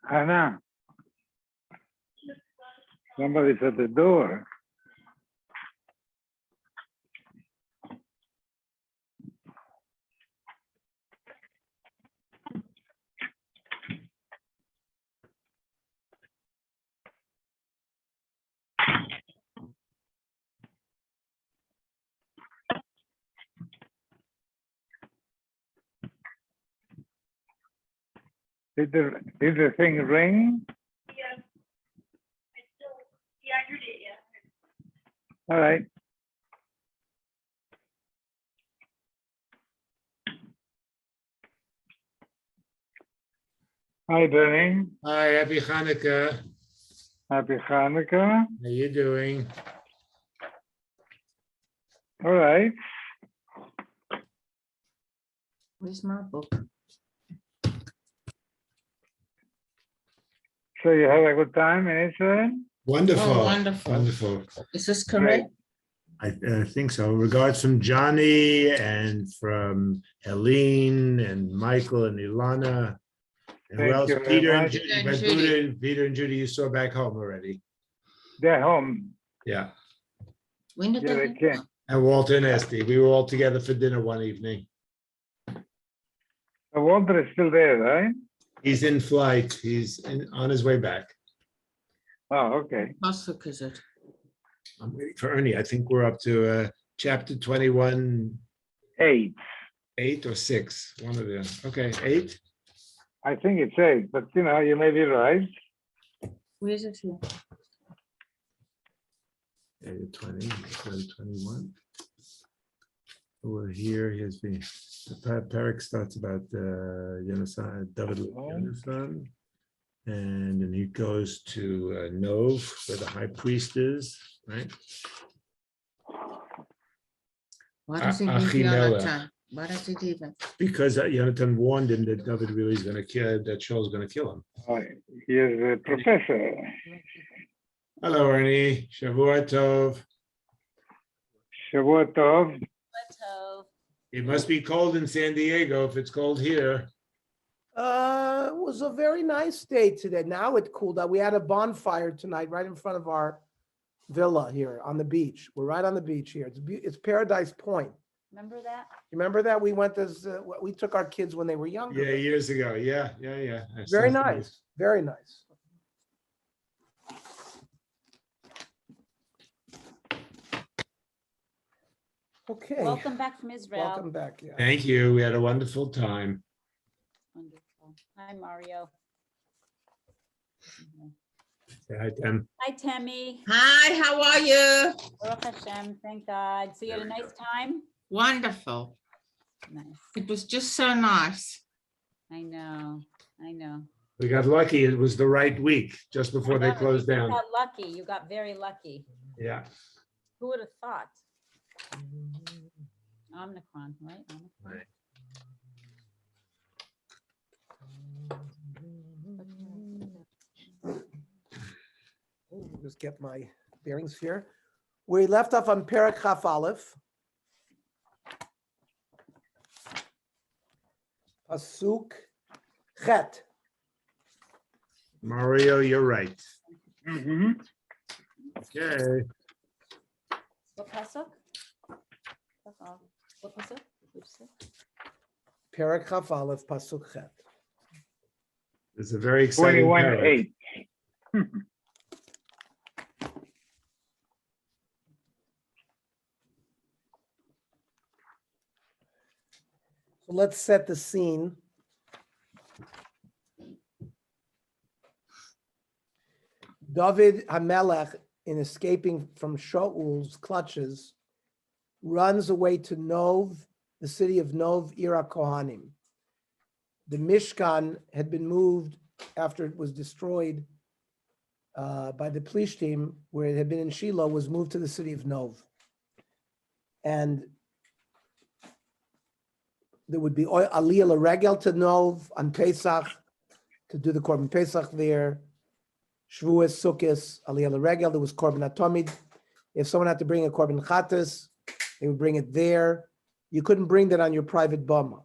Hannah, somebody's at the door. Did the thing ring? Yes. Yeah, you did, yeah. All right. Hi, Benny. Hi, happy Hanukkah. Happy Hanukkah. How you doing? All right. Where's my book? So you had a good time in Israel? Wonderful. Oh, wonderful. Wonderful. Is this correct? I think so. Regards from Johnny and from Helene and Michael and Ilana. And who Thank else? you very Peter and much. Judy. And But Judy. Peter and Judy, you saw back home already. They're home. Yeah. When did Yeah, they they came. And Walter and Esty. We were all together for dinner one evening. Walter is still there, right? He's in flight. On his way back. Oh, okay. Pasuk is it? I'm waiting for Ernie. I think we're up to chapter 21, 8. 8 or 6. One of them. Okay, 8. I think it's 8, but you know, you may be right. Where is it here? 20, 21. We're here. Here's the parak starts about Yonasan, David Yonasan, and then he goes to Nov, where the high priest is, right? Why does he leave Achimelech. Jonathan? Why does he leave him? Because Jonathan warned him that David really is going to kill, that Shaul's going to kill him. He is a professor. Hello, Ernie. Shavua Tov. Shavua Tov. It must be cold in San Diego if it's cold here. It was a very nice day today. Now it cooled out. We had a bonfire tonight right in front of our villa here on the beach. We're right on the beach here. It's Paradise Point. Remember that? You remember that? We went as we took our kids when they were younger. Yeah, years ago. Yeah. Very nice. Very nice. Okay. Welcome back from Israel. Welcome back. Yeah. Thank you. We had a wonderful time. Wonderful. Hi, Mario. Say hi, Tim. Hi, Tammy. Hi, how are you? Baruch Hashem. Thank God. So you had a nice time? Wonderful. Nice. It was just so nice. I know. I know. We got lucky. It was the right week just before they I know, closed you down. got lucky. You got very lucky. Yeah. Who would have thought? Omicron, right? Omicron. Right. Just get my bearings here. We left off on Perek Chaf Aleph. Pasuk Chet. Mario, you're right. Mm-hmm. Okay. What pasuk? What pasuk? Which pasuk? Perek Chaf Aleph Pasuk Chet. It's a very exciting 21-8. So let's set the scene. David HaMelech, in escaping from Shaul's clutches, runs away to Nov, the city of Nov, Ira Kohanim. The Mishkan had been moved after it was destroyed by the Plishtim, where it had been in Shiloh, was moved to the city of Nov. And there would be Aliyah L'Regel to Nov on Pesach, to do the Korban Pesach there. Shavuos, Sukkos, Aliyah L'Regel, there was Korban Atomid. If someone had to bring a Korban Chatas, they would bring it there. You couldn't bring that on your private bama.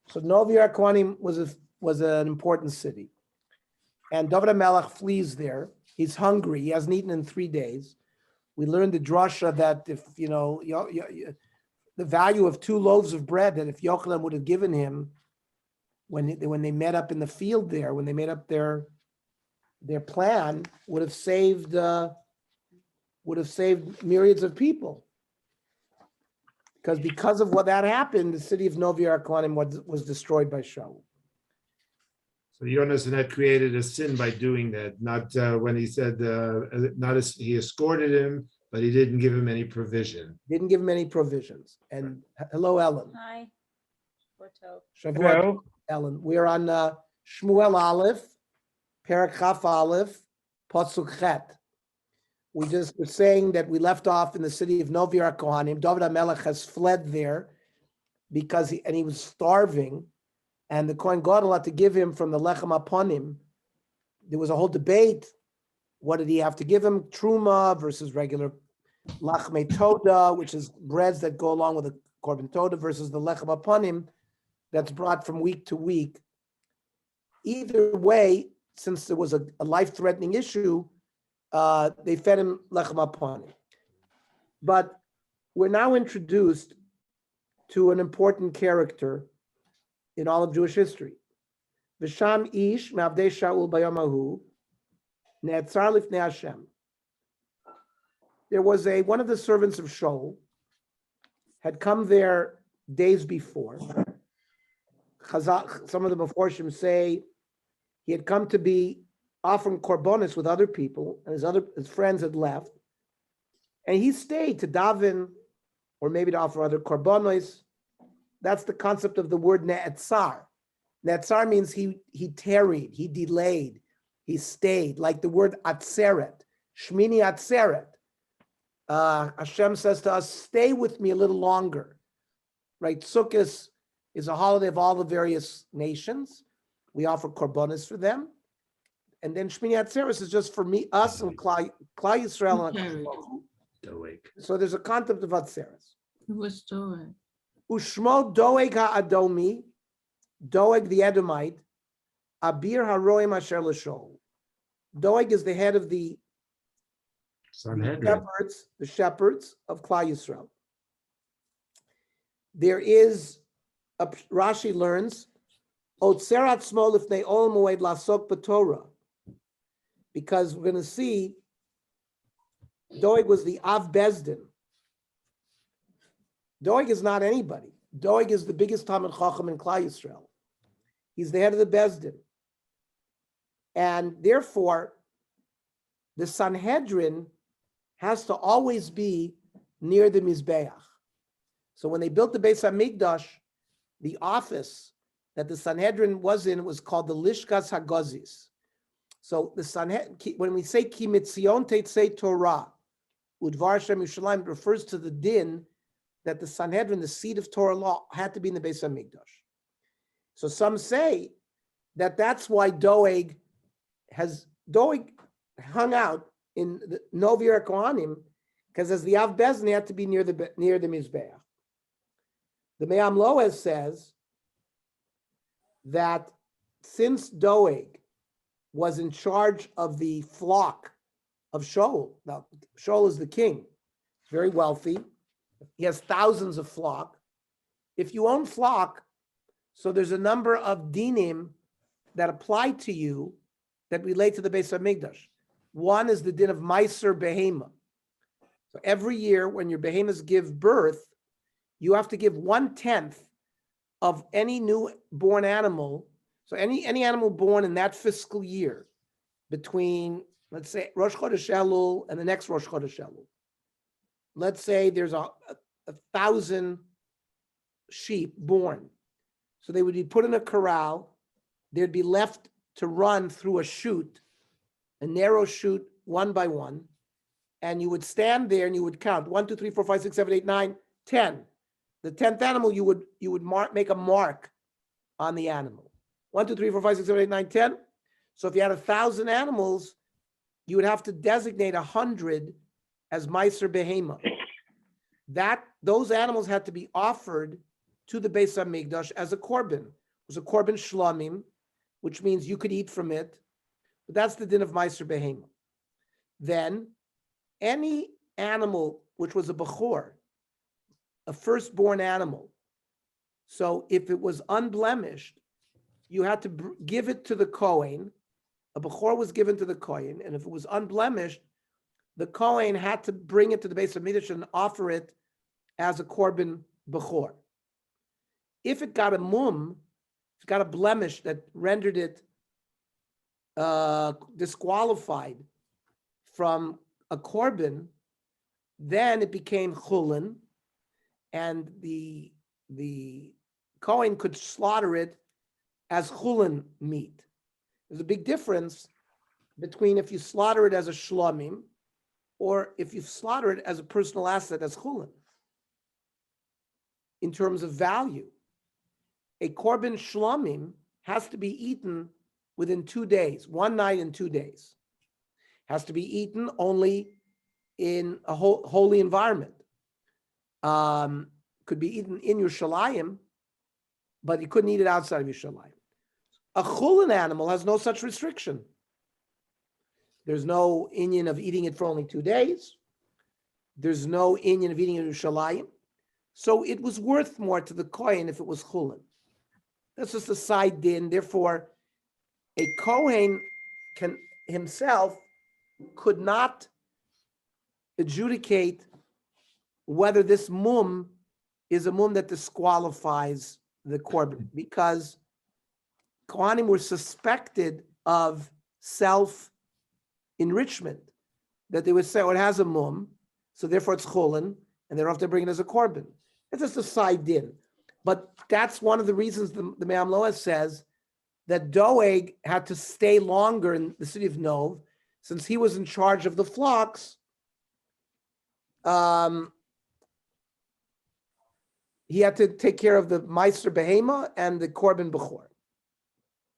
So Nov Ira Kohanim was a was an important city. And David HaMelech flees there. He's hungry. He hasn't eaten in 3 days. We learned the drasha that if, the value of 2 loaves of bread, that if Yochanan would have given him when they met up in the field there, when they made up their plan, would have saved myriads of people. Because of what that happened, the city of Novi Yerusalem was destroyed by Shaul. So Yonasan had created a sin by doing that, not when he said, he escorted him, but he didn't give him any provision. Didn't give him any provisions. And hello, Ellen. Hi. Porto. Shavuot, Hello. Ellen. We're on Shmuel Aleph, Perek Chaf Aleph, Pasuk Chet. We just were saying that we left off in the city of Novi Kohanim. David HaMelech has fled there because he was starving, and the Kohen Gadol had to give him from the Lechem Aponim. There was a whole debate. What did he have to give him? Truma versus regular Lachmei Toda, which is breads that go along with the Korban Toda, versus the Lechem Aponim that's brought from week to week. Either way, since there was a life-threatening issue, they fed him Lechem Aponim. But we're now introduced to an important character in all of Jewish history. V'sham ish me'avdei Shaul bayamahu ne'etzar lifnei Hashem. There was one of the servants of Shaul had come there days before. Some of the Meforshim say he had come to be offering korbanos with other people, and his friends had left, and he stayed to daven, or maybe to offer other korbanos. That's the concept of the word ne'etzar. Ne'etzar means he tarried, he delayed, he stayed, like the word atzeret, shmini atzeret. Hashem says to us, stay with me a little longer. Right? Sukkot is a holiday of all the various nations. We offer korbanos for them. And then Shmini Atzeres is just for me, us, and Klal Yisrael. And Doeg. so there's a concept of Atzeres. Who was doing? Ushmo Doeg ha'adomi, Doeg the Edomite, Abir haroim asher l'shol. Doeg is the head of the Sanhedrin. shepherds of Klal Yisrael. There is, Rashi learns, Otzerat Smo lifnei ol moed lasok b'Torah. Because we're going to see Doeg was the Av Bezdin. Doeg is not anybody. Doeg is the biggest Talmid Chacham in Klal Yisrael. He's the head of the Bezdin. And therefore, the Sanhedrin has to always be near the Mizbeach. So when they built the Beis HaMikdash, the office that the Sanhedrin was in was called the Lishkas HaGozis. So the Sanhedrin, when we say Ki Mitzion Teitzei Torah, Udvar Shem Yerushalayim, it refers to the din that the Sanhedrin, the seat of Torah law, had to be in the Beis HaMikdash. So some say that that's why Doeg hung out in the Novi Kohanim, because as the Av Bezdin, he had to be near the Mizbeach. The Me'am Loez says that since Doeg was in charge of the flock of Shaul, now Shaul is the king, very wealthy, he has thousands of flock. If you own flock, so there's a number of dinim that apply to you that relate to the Beis HaMikdash. One is the din of Meiser Behema. So every year when your behemoths give birth, you have to give 1/10 of any new born animal. So any animal born in that fiscal year between, let's say, Rosh Chodesh Elul and the next Rosh Chodesh Elul. Let's say there's a 1,000 sheep born. So they would be put in a corral. They'd be left to run through a chute, a narrow chute, one by one. And you would stand there and you would count 1, 2, 3, 4, 5, 6, 7, 8, 9, 10. The 10th animal, you would make a mark on the animal. 1, 2, 3, 4, 5, 6, 7, 8, 9, 10. So if you had 1,000 animals, you would have to designate 100 as Meiser Behema. Those animals had to be offered to the Beis HaMikdash as a korban. It was a korban shlamim, which means you could eat from it, but that's the din of Meiser Behema. Then any animal which was a Bechor, a firstborn animal, so if it was unblemished, you had to give it to the Kohen. A Bechor was given to the Kohen, and if it was unblemished, the Kohen had to bring it to the base of Mikdash and offer it as a Korban Bechor. If it got a mum, if it got a blemish that rendered it disqualified from a Korban, then it became Chulin, and the Kohen could slaughter it as Chulin meat. There's a big difference between if you slaughter it as a Shlomim or if you slaughter it as a personal asset as Chulin. In terms of value, a Korban Shlomim has to be eaten within 2 days, 1 night and 2 days. Has to be eaten only in a holy environment. Could be eaten in Yerushalayim, but you couldn't eat it outside of Yerushalayim. A Chulin animal has no such restriction. There's no inyan of eating it for only 2 days. There's no inyan of eating it in Yerushalayim. So it was worth more to the Kohen if it was Chulin. That's just a side din. Therefore, a Kohen himself could not adjudicate whether this mum is a mum that disqualifies the korban, because Kohanim were suspected of self-enrichment, that they would say, oh, it has a mum, so therefore it's chulin, and they don't have to bring it as a korban. It's just a side din. But that's one of the reasons the Me'am Loa says that Doeg had to stay longer in the city of Nov, since he was in charge of the flocks. He had to take care of the Meiser Behema and the Korban Bechor.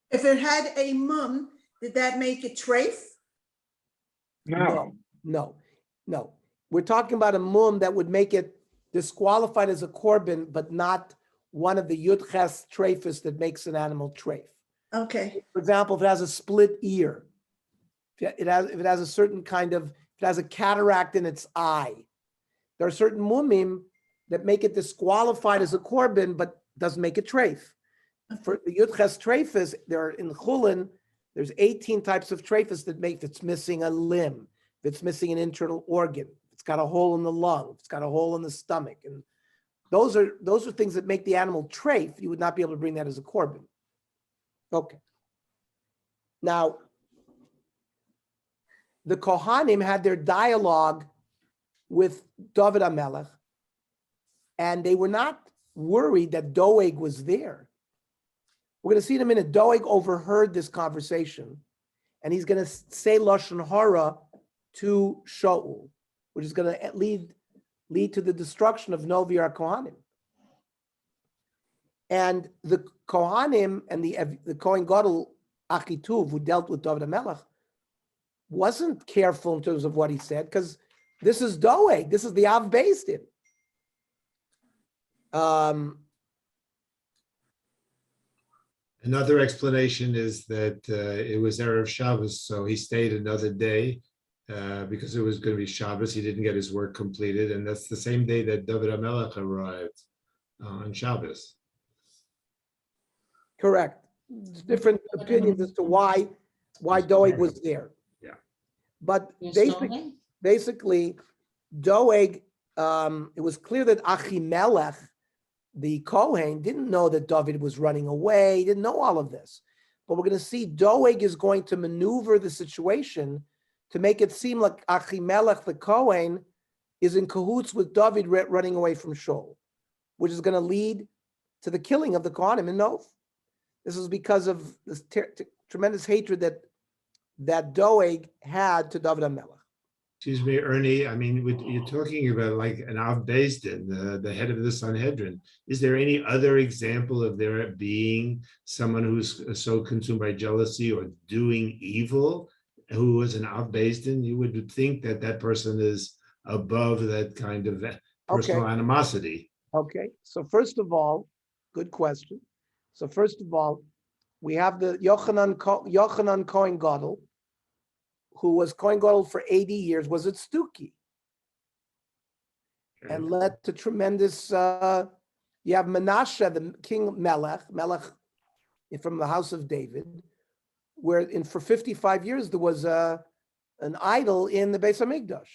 If it had a mum, did that make it treif? No. No. We're talking about a mum that would make it disqualified as a korban, but not one of the yud ches treifus that makes an animal treif. Okay, For example, if it has a split ear, if it has a certain kind of, if it has a cataract in its eye, there are certain mumim that make it disqualified as a korban, but doesn't make it treif. For the yud ches treifus, there are in chulin, there's 18 types of treifus that make, if it's missing a limb, if it's missing an internal organ, if it's got a hole in the lung, if it's got a hole in the stomach, and those are things that make the animal treif. You would not be able to bring that as a korban. Okay. Now, the Kohanim had their dialogue with David HaMelech, and they were not worried that Doeg was there. We're going to see in a minute, Doeg overheard this conversation, and he's going to say Lashon Hara to Shaul, which is going to lead to the destruction of Novi Kohanim. And the Kohanim and the Kohen Gadol Achituv, who dealt with David HaMelech, wasn't careful in terms of what he said, because this is Doeg, this is the Av Beis Din. Another explanation is that it was Erev Shabbos, so he stayed another day because it was going to be Shabbos. He didn't get his work completed, and that's the same day that David HaMelech arrived on Shabbos. Correct. There's different opinions as to why Doeg was there. Yeah. But Yes, basically, Doeg, it was clear that Achimelech, the Kohen, didn't know that David was running away. He didn't know all of this. But we're going to see Doeg is going to maneuver the situation to make it seem like Achimelech, the Kohen, is in cahoots with David running away from Shaul, which is going to lead to the killing of the Kohanim in Nov. This is because of this tremendous hatred that Doeg had to David HaMelech. Excuse me, Ernie. I mean, you're talking about like an Av Beis Din, the head of the Sanhedrin. Is there any other example of there being someone who's so consumed by jealousy or doing evil who was an Av Beis Din? You would think that that person is above that kind of personal animosity. Okay, so first of all, good question. So first of all, we have the Yochanan Kohen Gadol, who was Kohen Gadol for 80 years, was at Stuki, and led to tremendous. You have Menashe, the king Melech from the house of David, where for 55 years there was an idol in the Beis Hamikdash.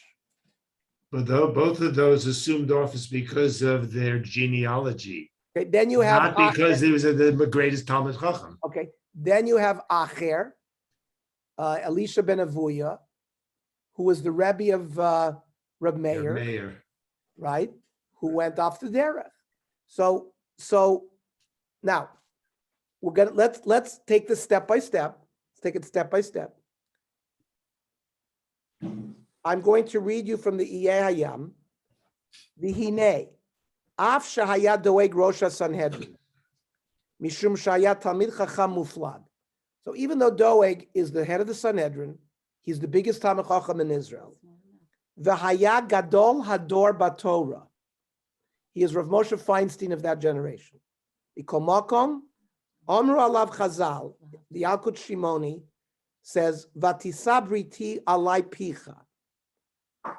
But though both of those assumed office because of their genealogy, Okay, then you have not because he was the greatest Talmud Chacham. Okay, then you have Acher, Elisha ben Avuya, who was the Rebbe of Reb Meir, Mayor. right? Who went off the derech. So now we're gonna let's take this step by step. Let's take it step by step. I'm going to read you from the Iyeh Hayam, the Hine, Af Shahaya Doeg Rosh Sanhedrin, Mishum Shaya Talmid Chacham Muflag. So even though Doeg is the head of the Sanhedrin, he's the biggest Talmid Chacham in Israel. V'haya Gadol Hador Batorah. He is Rav Moshe Feinstein of that generation. Ikomakom, Omru Alav Chazal, the Yalkut Shimoni says, Vatisabriti alai picha.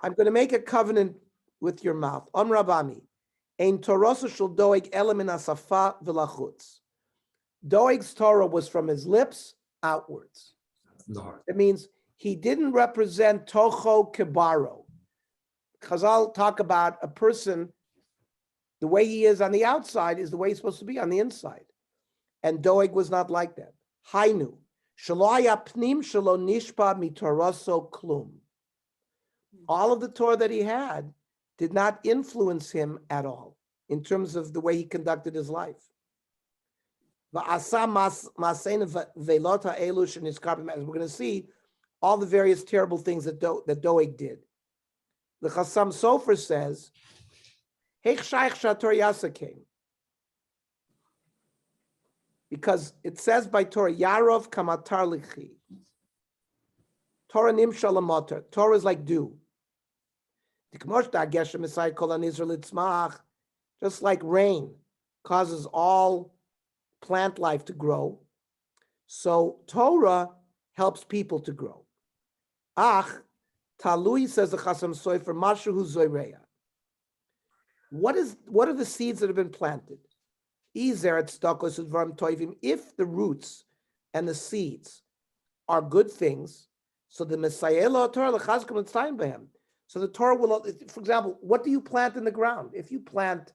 I'm going to make a covenant with your mouth. Om Rabami, ein Torosa shel Doeg elam min asafa v'lachutz. Doeg's Torah was from his lips outwards. No. It means he didn't represent Tocho Kibaro. Chazal talk about a person, the way he is on the outside is the way he's supposed to be on the inside. And Doeg was not like that. Hainu, shelo haya pnim shelo nishpa mitoroso klum. All of the Torah that he had did not influence him at all in terms of the way he conducted his life. We're going to see all the various terrible things that Doeg did. The Chassam Sofer says, because it says by Torah, Yarov kamatar lichi. Torah nimshal. Torah is like dew. Just like rain causes all plant life to grow, so Torah helps people to grow. Ach, talui, says the Chasam Sofer, mashuhu zoireya. What are the seeds that have been planted? If the roots and the seeds are good things, so the Messiah Torah. So the Torah will, for example, what do you plant in the ground? If you plant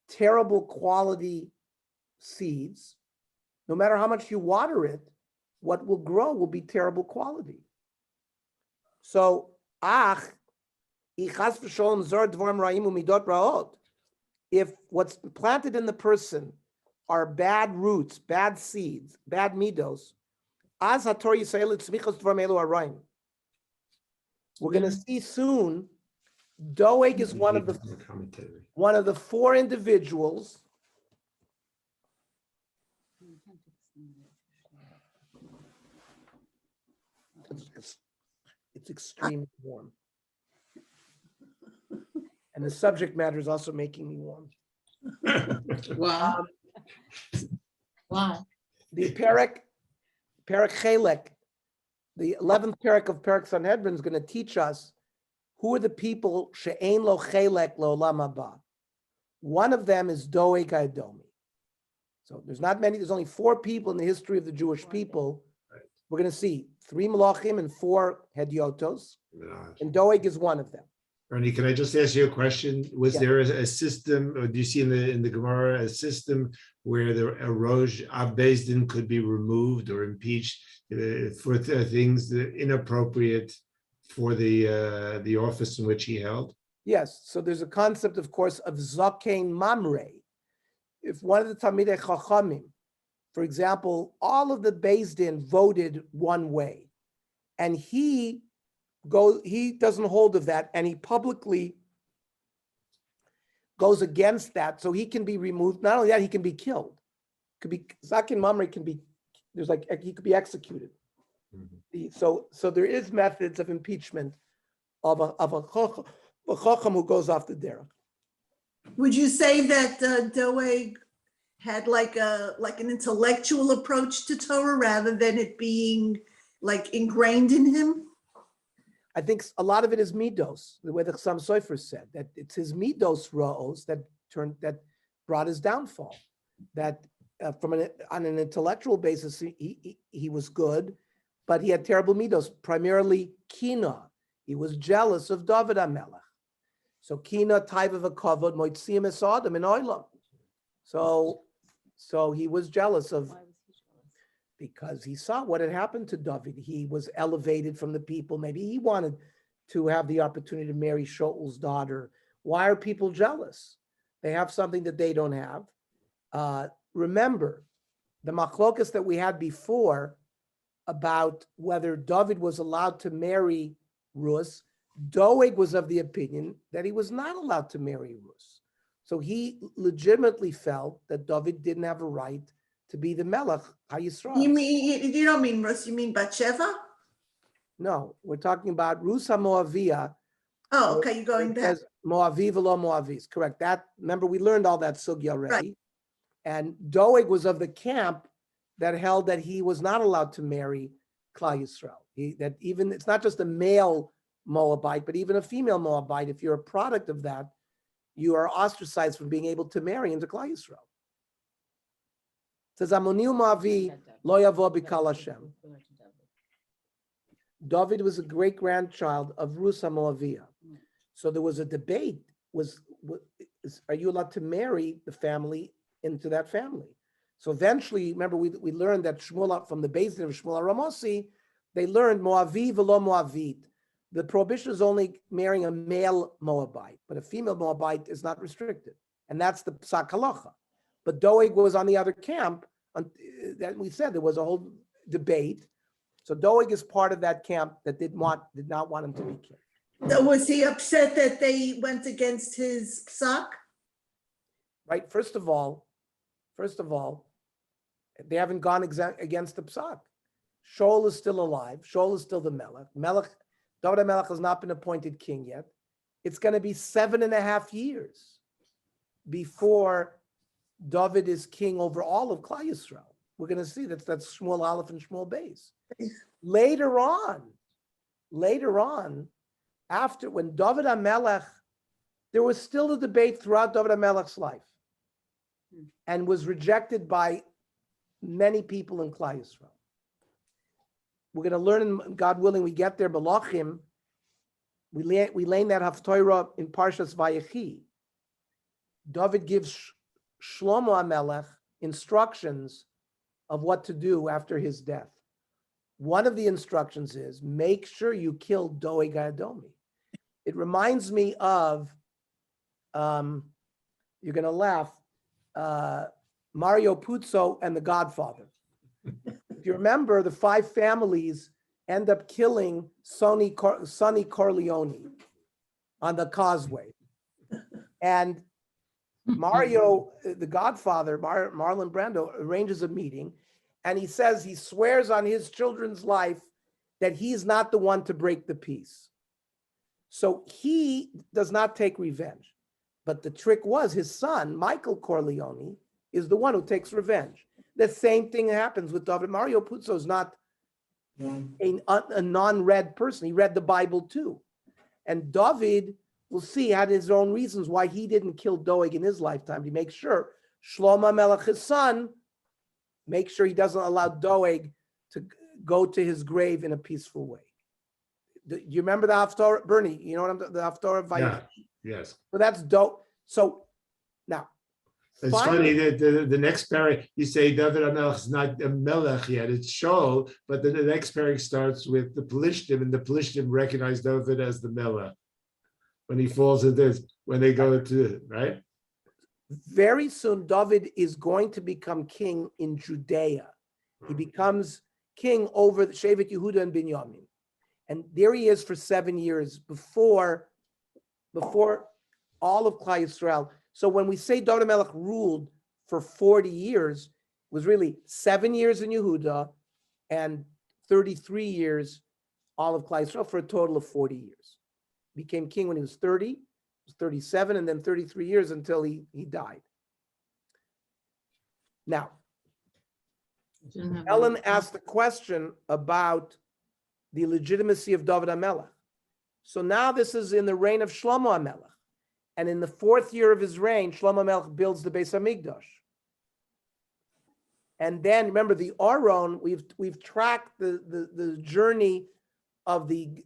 terrible quality seeds, no matter how much you water it, what will grow will be terrible quality. So, if what's planted in the person are bad roots, bad seeds, bad midos, we're going to see soon, Doeg is one of the four individuals. It's extremely warm. And the subject matter is also making me warm. Wow. Wow. The Perek Chelek, the 11th Perek of Perek Sanhedrin is going to teach us who are the people she'ein lo chelek le'olam haba. One of them is Doeg HaEdomi. So there's not many, there's only 4 people in the history of the Jewish people. Right. We're going to see 3 Malachim and 4 Hedyotos, and Doeg is one of them. Ernie, can I just ask you a question? Was Yeah. there a system, or do you see in the Gemara a system where the Roj Bezdin could be removed or impeached for things that inappropriate for the office in which he held? Yes, so there's a concept, of course, of Zakein Mamre. If one of the Talmidei Chachamim, for example, all of the Beis Din voted one way, and he doesn't hold of that, and he publicly goes against that, so he can be removed. Not only that, he can be killed. Could be Zakein Mamre can be, he could be executed. Mm-hmm. So there is methods of impeachment of a chacham who goes off the derech. Would you say that Doeg had like an intellectual approach to Torah rather than it being like ingrained in him? I think a lot of it is midos, the way the Chassam Sofer said, that it's his midos ra'os that brought his downfall. That on an intellectual basis, he was good, but he had terrible midos, primarily kina. He was jealous of David HaMelech. So kina taiva v'kavod moitziyim es adam in oilam. So he was jealous of, Why was he jealous? because he saw what had happened to David. He was elevated from the people. Maybe he wanted to have the opportunity to marry Shaul's daughter. Why are people jealous? They have something that they don't have. Remember, the machlokas that we had before about whether David was allowed to marry Rus, Doeg was of the opinion that he was not allowed to marry Rus. So he legitimately felt that David didn't have a right to be the Melech HaYisrael. You don't mean Rus, you mean Bathsheba? No, we're talking about Rus HaMoaviyah. Oh, okay, you're going back. As Moaviv v'lo Moavis, correct. That, remember, we learned all that sugya already. Right. And Doeg was of the camp that held that he was not allowed to marry Klal Yisrael. That even, it's not just a male Moabite, but even a female Moabite, if you're a product of that, you are ostracized from being able to marry into Klal Yisrael. It says, Amoniu Moavi lo yavo b'kal Hashem. David was a great-grandchild of Rus HaMoaviyah. So there was a debate, are you allowed to marry the family into that family? So eventually, remember, we learned that Shmuel, from the basin of Shmuel Ramosi, they learned Moavi v'lo Moavit. The prohibition is only marrying a male Moabite, but a female Moabite is not restricted. And that's the Psak Halacha. But Doeg was on the other camp, that we said there was a whole debate. So Doeg is part of that camp that did not want him to be king. Was he upset that they went against his psak? Right. First of all, they haven't gone against the psak. Shaul is still alive. Shaul is still the Melech. David HaMelech has not been appointed king yet. It's going to be 7.5 years before David is king over all of Klal Yisrael. We're going to see that's Shmuel Aleph and Shmuel Beis. Later on, after when David HaMelech, there was still a debate throughout David HaMelech's life, and was rejected by many people in Klal Yisrael. We're going to learn, God willing, we get there, Malachim. We learn that Haftorah in Parshas Vayechi. David gives Shlomo HaMelech instructions of what to do after his death. One of the instructions is, make sure you kill Doeg HaEdomi. It reminds me of, you're going to laugh, Mario Puzo and The Godfather. If you remember, the 5 families end up killing Sonny Corleone on the causeway. And Mario, the Godfather, Marlon Brando, arranges a meeting, and he swears on his children's life that he's not the one to break the peace. So he does not take revenge. But the trick was his son, Michael Corleone, is the one who takes revenge. The same thing happens with David. Mario Puzo is not a non-read person. He read the Bible too. And David, we'll see, had his own reasons why he didn't kill Doeg in his lifetime, to make sure Shlomo HaMelech, his son, make sure he doesn't allow Doeg to go to his grave in a peaceful way. Do you remember the Haftorah, Bernie? You know what the Haftorah? Yeah. Yes. So that's dope. So now, It's funny that the next parak, you say David HaMelech is not a Melech yet, it's Shaul, but then the next parak starts with the Pelishtim, and the Pelishtim recognize David as the Melech when he falls into this, when they go to, right? Very soon, David is going to become king in Judea. He becomes king over the Shevet Yehuda and Binyamin. And there he is for 7 years before all of Klal Yisrael. So when we say David HaMelech ruled for 40 years, it was really 7 years in Yehuda and 33 years all of Klal Yisrael, for a total of 40 years. Became king when he was 30, was 37, and then 33 years until he died. Now, Shouldn't have Ellen been- asked a question about the legitimacy of David HaMelech. So now this is in the reign of Shlomo HaMelech. And in the 4th year of his reign, Shlomo HaMelech builds the Beis HaMikdash. And then remember the Aron, we've tracked the journey of the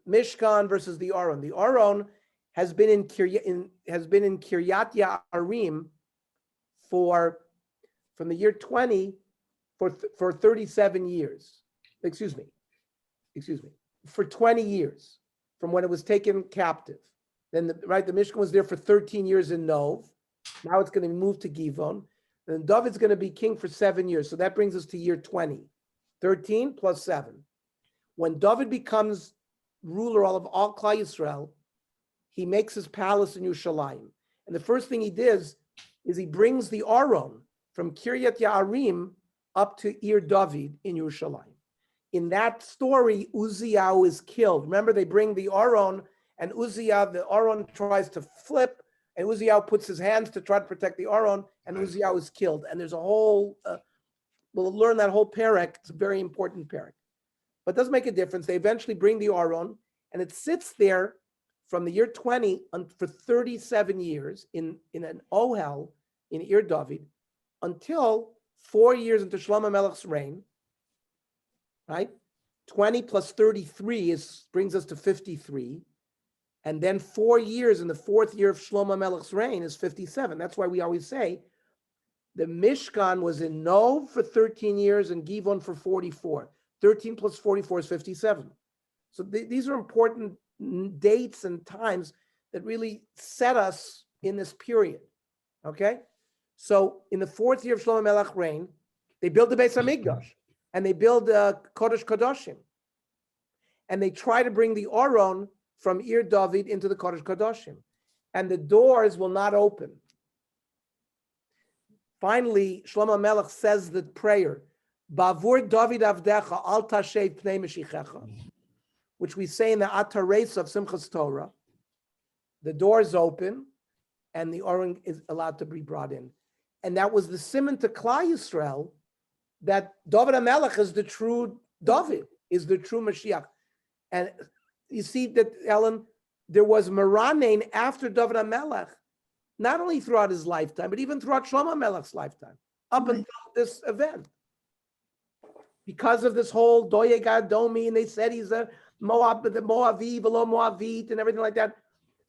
Mishkan versus the Aron. The Aron has been in Kiryat Ye'arim from the year 20 for 37 years. Excuse me, for 20 years from when it was taken captive. Then the Mishkan was there for 13 years in Nov. Now it's going to move to Givon. Then David's going to be king for 7 years. So that brings us to year 20. 13 plus 7. When David becomes ruler of all Klal Yisrael, he makes his palace in Yerushalayim. And the first thing he does is he brings the Aron from Kiryat Ye'arim up to Ir David in Yerushalayim. In that story, Uziah is killed. Remember, they bring the Aron, and the Aron tries to flip, and Uziah puts his hands to try to protect the Aron, and Uziah is killed. And there's a whole, we'll learn that whole parak. It's a very important parak. But it doesn't make a difference. They eventually bring the Aron, and it sits there from the year 20 for 37 years in an ohel in Ir David until 4 years into Shlomo Melech's reign, right? 20 plus 33 brings us to 53. And then 4 years in the 4th year of Shlomo Melech's reign is 57. That's why we always say the Mishkan was in Nov for 13 years and Givon for 44. 13 plus 44 is 57. So these are important dates and times that really set us in this period, okay? So in the 4th year of Shlomo Melech's reign, they build the Beis HaMikdash and they build Kodesh Kodashim. And they try to bring the Aron from Ir David into the Kodesh Kodashim. And the doors will not open. Finally, Shlomo Melech says the prayer, Bavur David Avdecha al tashev pnei Mashichecha, which we say in the Atares of Simchas Torah. The doors open and the Aron is allowed to be brought in. And that was the simon to Klal Yisrael that David HaMelech is the true David, is the true Mashiach. And you see that, Ellen, there was Meranein after David HaMelech, not only throughout his lifetime, but even throughout Shlomo HaMelech's lifetime, up until this event. Because of this whole Doeg Adomi, and they said he's a Moavi, below Moavit, and everything like that.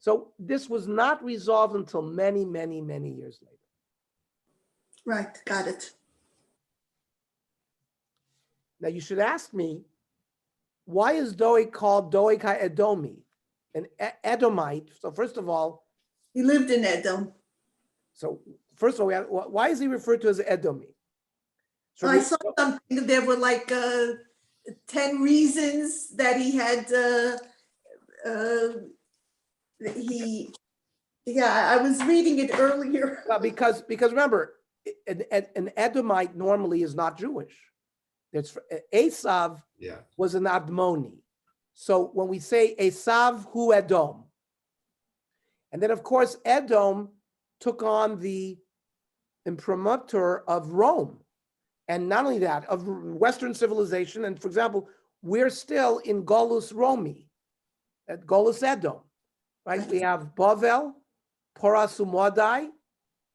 So this was not resolved until many, many, many years later. Right, got it. Now you should ask me, why is Doeg called Doeg HaEdomi, an Edomite? So first of all, He lived in Edom. Why is he referred to as Edomi? So I saw something, there were like 10 reasons that he had, I was reading it earlier. because remember, an Edomite normally is not Jewish. Esav was an Admoni. So when we say Esav hu Edom, and then of course Edom took on the imprimatur of Rome. And not only that, of Western civilization. And for example, we're still in Golus Romi, at Golus Edom, right? We have Bavel, Poras Umadai,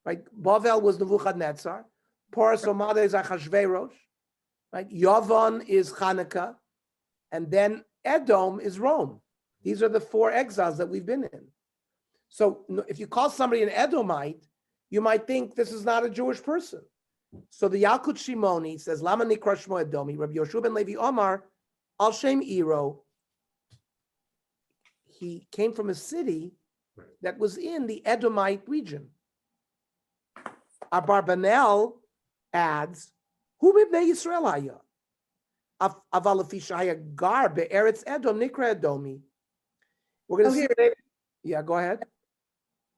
right? Bavel was Nebuchadnezzar. Poras Umadai is Achashverosh, right? Yavon is Hanukkah. And then Edom is Rome. These are the 4 exiles that we've been in. So if you call somebody an Edomite, you might think this is not a Jewish person. So the Yalkut Shimoni says, Lama Nikra Shmo Edomi, Rabbi Yoshua ben Levi Omar, Al Shem Iro. He came from a city that was in the Edomite region. Abarbanel adds, Hu Bibnei Yisrael haya, Aval Afi Shaya Gar Be'eretz Edom Nikra Edomi. We're going to see. Yeah, go ahead.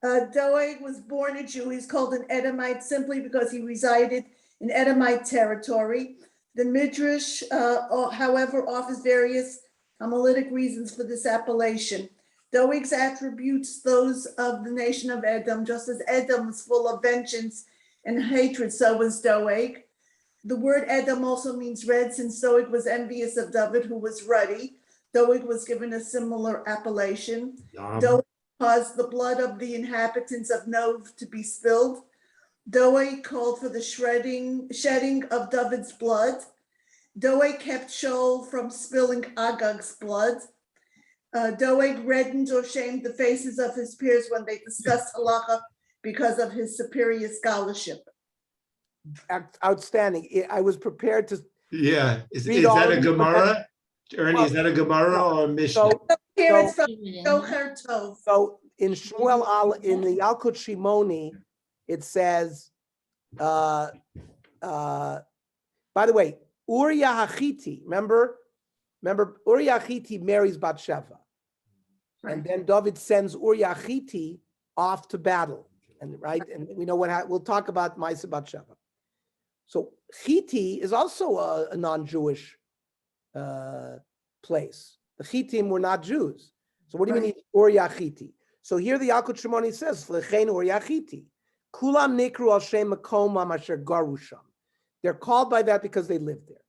Doeg was born a Jew. He's called an Edomite simply because he resided in Edomite territory. The Midrash, however, offers various Talmudic reasons for this appellation. Doeg's attributes those of the nation of Edom, just as Edom was full of vengeance and hatred, so was Doeg. The word Edom also means red, since Doeg was envious of David, who was ruddy. Doeg was given a similar appellation. Doeg caused the blood of the inhabitants of Nov to be spilled. Doeg called for the shedding of David's blood. Doeg kept Shaul from spilling Agag's blood. Doeg reddened or shamed the faces of his peers when they discussed halacha because of his superior scholarship. Outstanding. I was prepared to. Yeah, is Read that all a of them, but Gemara? Ernie, is that a Gemara or a Mishnah? So, Here it's from Yeah. Yocher Tov. so in Shmuel, in the Yalkut Shimoni, it says, by the way, Uriah Hachiti, remember Uriah Hachiti marries Bathsheba. And then David sends Uriah Hachiti off to battle. And we know we'll talk about Ma'aseh Bathsheba. So Chiti is also a non-Jewish place. The Chitim were not Jews. So what do you mean Uriah Chiti? So here the Yalkut Shimoni says, L'chein Uriah Chiti. Kulam nikru al shem makomam asher garu sham. They're called by that because they lived there.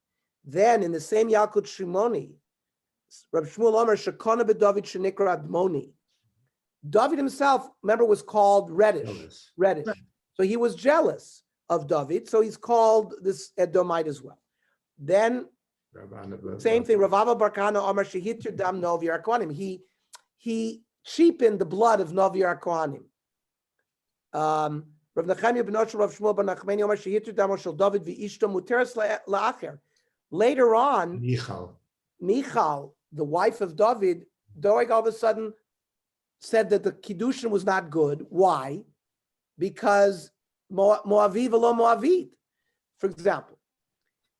Then in the same Yalkut Shimoni, Rabbi Shmuel Omer Shekona b'David shenikra Admoni. David himself, remember, was called reddish. So he was jealous of David, so he's called this Edomite as well. Then same thing, Rav Ava bar Kahana Omer shehitir dam Novi Kohanim. He cheapened the blood of Novi Kohanim. Rav Nechemia ben Oshel Rav Shmuel ben Nachmani Omer shehitir dam shel David v'ishto muteres la'acher. Later on, Michal, the wife of David, Doeg all of a sudden said that the Kiddushin was not good. Why? Because Moaviv lo Moavit. For example,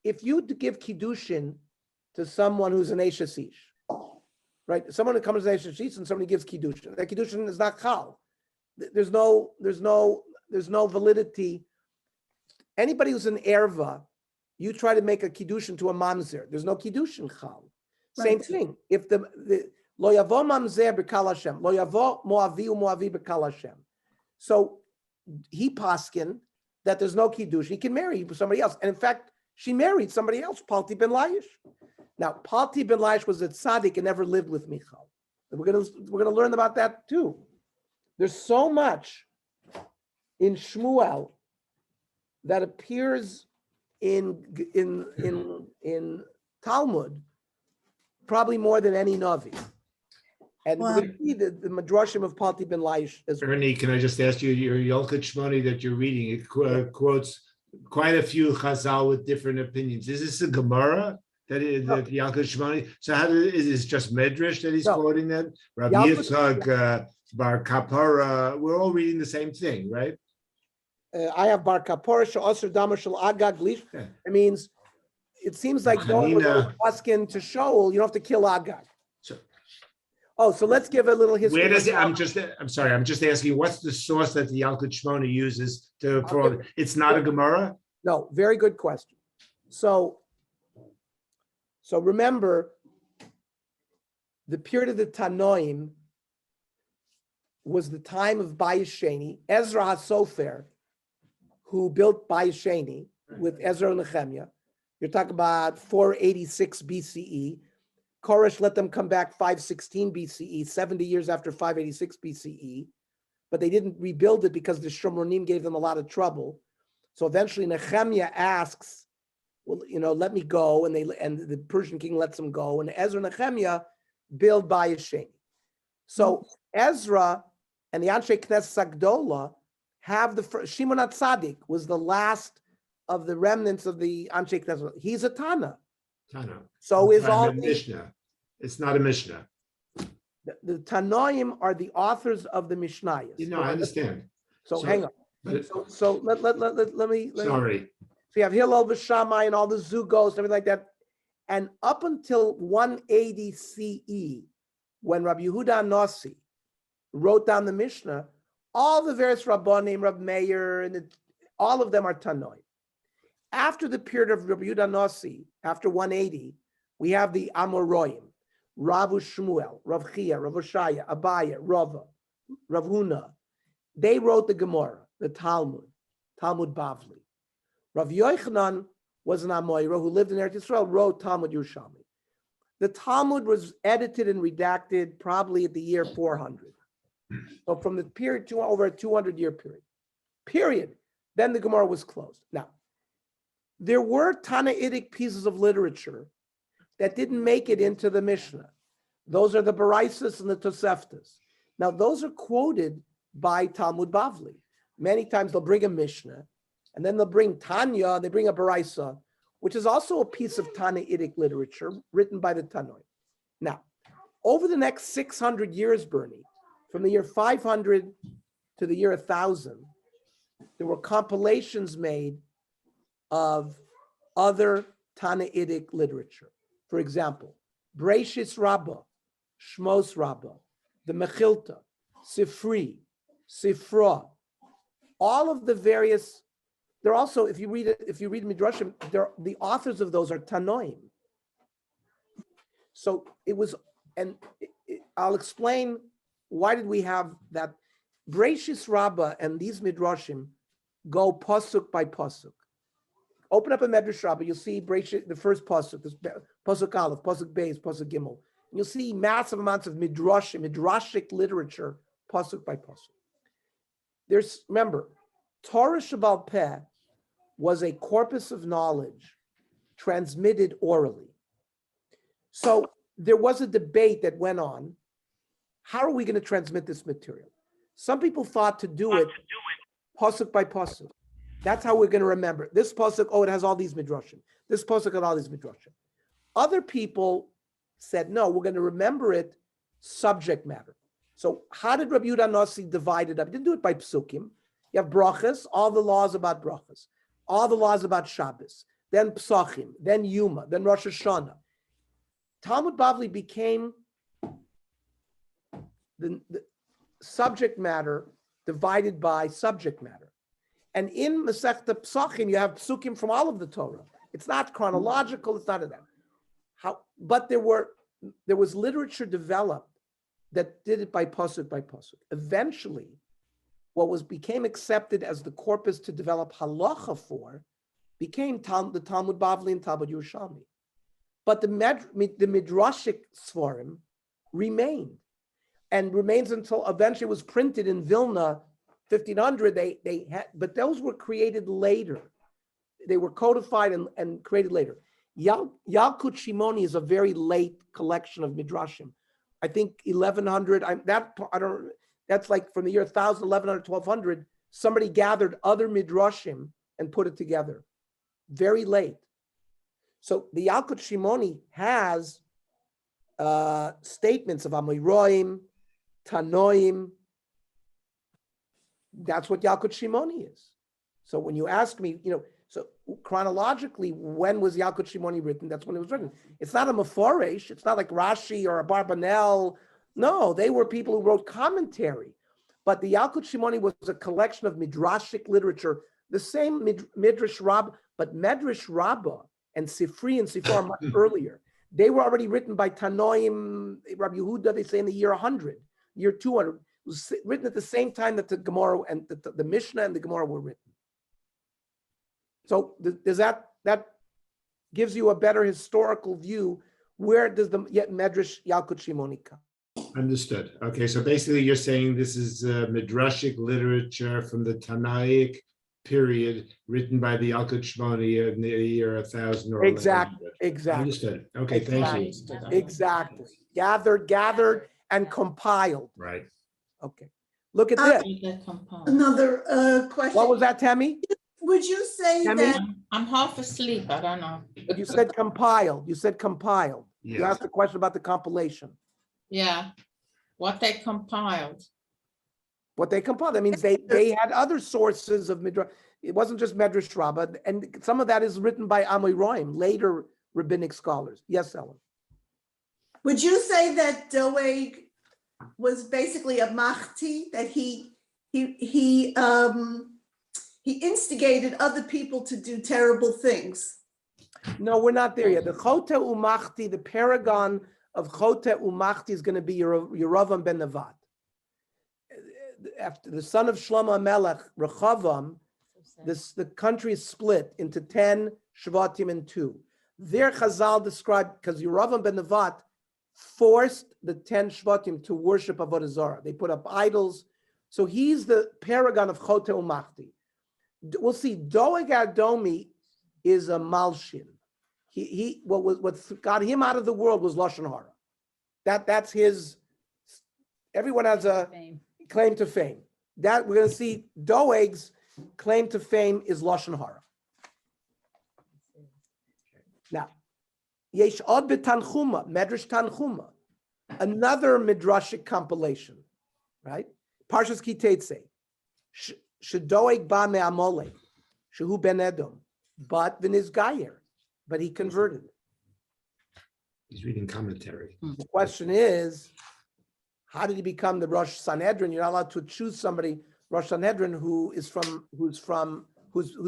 if you give Kiddushin to someone who's an Eshes Ish, right? Someone who comes to an Eshes Ish and somebody gives Kiddushin. That Kiddushin is not Chal. There's no validity. Anybody who's an Erva, you try to make a Kiddushin to a Mamzer. There's no Kiddushin Chal. Same thing. If the Lo yavo mamzer b'kal Hashem, lo yavo moavi u'moavi b'kal Hashem. So he paskin that there's no kiddush. He can marry somebody else, and in fact, she married somebody else, Palti ben Laish. Now, Palti ben Laish was a tzaddik and never lived with Michal. We're gonna learn about that too. There's so much in Shmuel that appears in Talmud, probably more than any Navi. And we're going to see the Midrashim of Palti ben Laish as well. Ernie, can I just ask you, your Yalkut Shimoni that you're reading, it quotes quite a few Chazal with different opinions. Is this a Gemara that Yalkut Shimoni? So is this just Medrash that he's quoting that? Rabbi Yitzchak, Bar Kapara, we're all reading the same thing, right? I have Bar Kapara, Sha'asr Damar Shal Agag Lish. It means, it seems like going with Paskin to Shaul, you don't have to kill Agag. So let's give a little history. Where does it? I'm just asking, what's the source that the Yalkut Shimoni uses for? It's not a Gemara. No, very good question. So remember, the period of the Tanoim was the time of Bayis Sheni. Ezra HaSofer, who built Bayis Sheni with Ezra and Nehemiah. You're talking about 486 BCE. Koresh let them come back 516 BCE, 70 years after 586 BCE, but they didn't rebuild it because the Shomronim gave them a lot of trouble. So eventually Nehemiah asks, well, let me go, and the Persian king lets them go, and Ezra and Nehemiah build Bayis Sheni. So Ezra and the Anshe Knesset Sagdola have the first. Shimon HaTzadik was the last of the remnants of the Anshe Knesset. He's a Tana. So is all Mishnah. It's not a Mishnah. The Tanoim are the authors of the Mishnayos. I understand. So hang on. So let me. Sorry. So you have Hillel B'Shammai and all the Zugos and everything like that. And up until 180 CE, when Rabbi Yehuda Nasi wrote down the Mishnah, all the various Rabbanim, Rab Meir, and all of them are Tanoim. After the period of Rabbi Yehuda Nasi, after 180, we have the Amoraim, Rav Shmuel, Rav Chia, Rav Oshaya, Abaya, Rava, Rav Huna. They wrote the Gemara, the Talmud. Talmud Bavli. Rav Yochanan was an Amoira who lived in Eretz Yisrael, wrote Talmud Yerushalmi. The Talmud was edited and redacted probably at the year 400. So from the period to over a 200-year period. Then the Gemara was closed. Now, there were Tannaitic pieces of literature that didn't make it into the Mishnah. Those are the Baraisus and the Toseftas. Now, those are quoted by Talmud Bavli. Many times they'll bring a Mishnah, and then they'll bring Tanya, and they bring a Baraisa, which is also a piece of Tannaitic literature written by the Tanoi. Now, over the next 600 years, Bernie, from the year 500 to the year 1000, there were compilations made of other Tannaitic literature. For example, Breishis Rabbah, Shmos Rabbah, the Mechilta, Sifri, Sifra, all of the various. They're also, if you read Midrashim, the authors of those are Tanoim. So it was, and I'll explain why did we have that. Breishis Rabbah and these Midrashim go pasuk by pasuk. Open up a Medrash Rabbah, you'll see Breishis, the first pasuk, this pasuk Aleph, pasuk Beis, pasuk Gimel. You'll see massive amounts of midrashic literature, pasuk by pasuk. There's, remember, Torah Shabbal Peh was a corpus of knowledge transmitted orally. So there was a debate that went on. How are we going to transmit this material? Some people thought to do it pasuk by pasuk. That's how we're going to remember. This pasuk, oh, it has all these midrashim. This pasuk got all these midrashim. Other people said, no, we're going to remember it subject matter. So how did Rabbi Yehuda Nasi divide it up? He didn't do it by psukim. You have brachas, all the laws about brachas, all the laws about Shabbos, then psachim, then Yuma, then Rosh Hashanah. Talmud Bavli became the subject matter divided by subject matter. And in Masechta Psachim, you have psukim from all of the Torah. It's not chronological, it's not of that. But there was literature developed that did it by pasuk by pasuk. Eventually, what became accepted as the corpus to develop halacha for became the Talmud Bavli and Talmud Yerushalmi. But the midrashic svarim remained, and remains until eventually it was printed in Vilna, 1500. They had, but those were created later. They were codified and created later. Yalkut Shimoni is a very late collection of midrashim. I think 1100. That's like from the year 1000, 1100, 1200. Somebody gathered other midrashim and put it together. Very late. So the Yalkut Shimoni has statements of Amoraim, Tanoim. That's what Yalkut Shimoni is. So when you ask me, so chronologically, when was Yalkut Shimoni written? That's when it was written. It's not a Meforesh. It's not like Rashi or a Barbanel. No, they were people who wrote commentary. But the Yalkut Shimoni was a collection of midrashic literature, the same Midrash Rabbah, but Medrash Rabbah and Sifri and Sifar are much earlier. They were already written by Tanoim, Rabbi Yehuda, they say in the year 100, year 200. It was written at the same time that the Gemara and the Mishnah and the Gemara were written. So does that gives you a better historical view? Where does the Medrash Yalkut Shimoni come? Understood. Okay, so basically you're saying this is midrashic literature from the Tanaic period written by the Yalkut Shimoni in the year 1000 or 1100. Exactly. Understood. Okay, thank you. Exactly. Gathered and compiled. Right. Okay. Look at this. Another question. What was that, Tammy? Would you say Tammy? that I'm half asleep. I don't know. You said compiled. You Yes. You asked a question about the compilation. Yeah. What they compiled. What they compiled. That means they had other sources of midrash. It wasn't just Medrash Rabbah, and some of that is written by Amoraim, later rabbinic scholars. Yes, Ellen. would you say that Doeg was basically a machti, that he instigated other people to do terrible things? No, we're not there yet. The Chote Umachti, the paragon of Chote Umachti is going to be Yeravam ben Nevat. After the son of Shlomo Melech, Rechavam, the country is split into 10 Shvatim and 2. There Chazal described, because Yeravam ben Nevat forced the 10 Shvatim to worship Avodah Zarah. They put up idols. So he's the paragon of Chote Umachti. We'll see, Doeg Adomi is a Malshin. What got him out of the world was Lashon Hara. That's his, everyone has a claim to fame. That we're going to see Doeg's claim to fame is Lashon Hara. Now, Yesh Od B'Tanchuma, Medrash Tanchuma, another midrashic compilation, right? Parshas Ki Tetzei, Shedoeg Ba Me'amolek, Shehu Ben Edom, but V'niz Gayer, but he converted. He's reading commentary. The question is, how did he become the Rosh Sanhedrin? You're not allowed to choose somebody, Rosh Sanhedrin, who's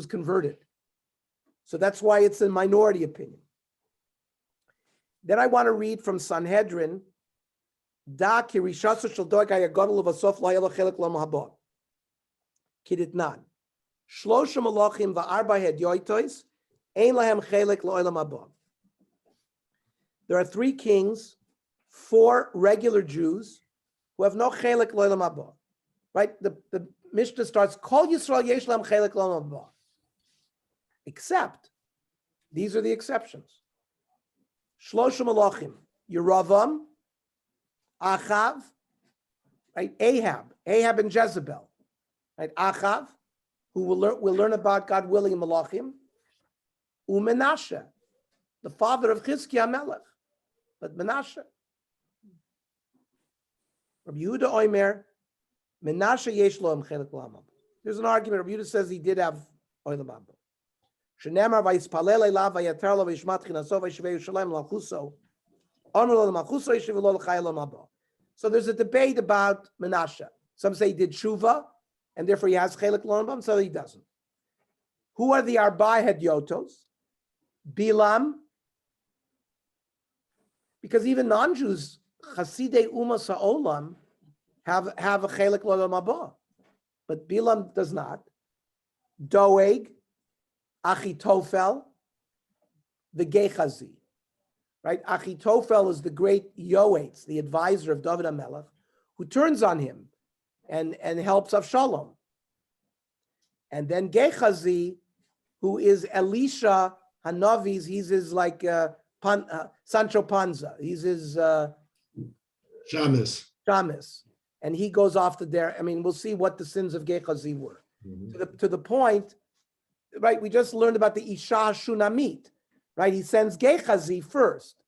converted. So that's why it's a minority opinion. Then I want to read from Sanhedrin, Da ki rishaso shel doeg hayagadol levasof lo haya lo chelek lo mahaba. Kiditnan. Shlosha malachim va'arba hedyotos ein lahem chelek lo olam haba. There are 3 kings, 4 regular Jews who have no chelek lo olam haba. Right? The Mishnah starts, Kol Yisrael yesh lahem chelek lo olam haba. Except, these are the exceptions. Shlosha malachim, Yeravam, Achav, right? Ahab and Jezebel, right? Achav, who we'll learn about, God willing, in Malachim, Menashe, the father of Chizkiah Melech, but Menashe. Rabbi Yehuda Oimer, Menashe yesh lo chelek l'amab. There's an argument. Rabbi Yehuda says he did have olam haba. Shenemar vayispalel elav vayater lo vayishmat chinaso vayishvei Yerushalayim l'malchuso. So there's a debate about Menashe. Some say he did tshuva, and therefore he has chelik l'olam, so he doesn't. Who are the Arba Hedyotos? Bilam, because even non-Jews, Chasidei Umas HaOlam, have a chelik l'olam haba, but Bilam does not. Doeg, Achitofel, the Gechazi. Right? Achitofel is the great Yoetz, the advisor of David HaMelech, who turns on him and helps Avshalom. And then Gechazi, who is Elisha Hanavi's, he's his like Sancho Panza. He's his Shamus. And he goes off to there. I mean, we'll see what the sins of Gechazi were. Mm-hmm. To the point, right? We just learned about the Isha Shunamit. Right, he sends Gechazi first,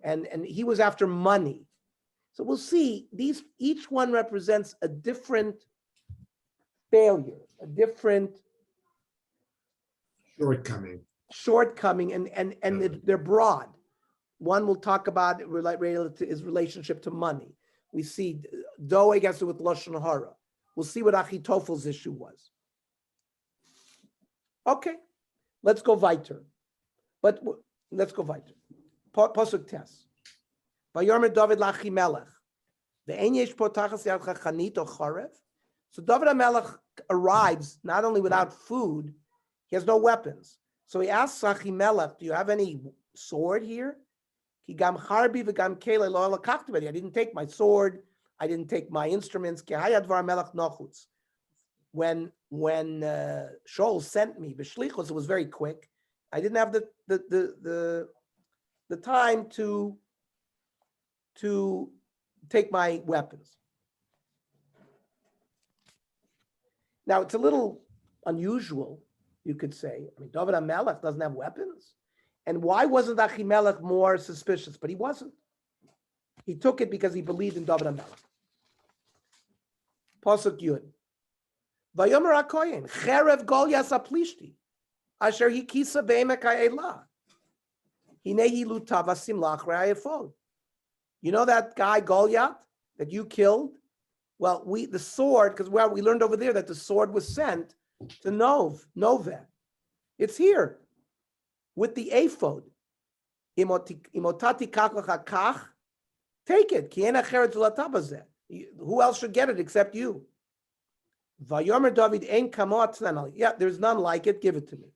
and he was after money. So we'll see, each one represents a different failure, a different shortcoming, and they're broad. One will talk about his relationship to money. We see Doeg has to do with Lashon Hara. We'll see what Achitophel's issue was. Okay, let's go weiter. But let's go weiter. Pasuk Tes. Vayomer David lachi melech. Ve'en yesh potachas yadcha chanit o charev. So David HaMelech arrives not only without food, he has no weapons. So he asks Achimelech, do you have any sword here? Ki gam charbi v'gam kele lo lakachtu b'di. I didn't take my sword. I didn't take my instruments. Ki hayad var melech nochutz. When Shaul sent me, b'shlichus, it was very quick. I didn't have the time to take my weapons. Now it's a little unusual, you could say. I mean, David HaMelech doesn't have weapons, and why wasn't Achimelech more suspicious? But he wasn't. He took it because he believed in David HaMelech. Pasuk Yud. Vayomer HaKoyen Cherev Goliath Aplishti. Asher he kisa be'emek ha'elah. Hinehi lutav asimlach re'ayefod. You know that guy Goliath that you killed? Well, the sword, because we learned over there that the sword was sent to Noveh. It's here with the ephod. Imotati kach kach. Take it. Ki en acheret zulatabazeh. Who else should get it except you? Vayomer David ein kamo atznan. Yeah, there's none like it. Give it to me.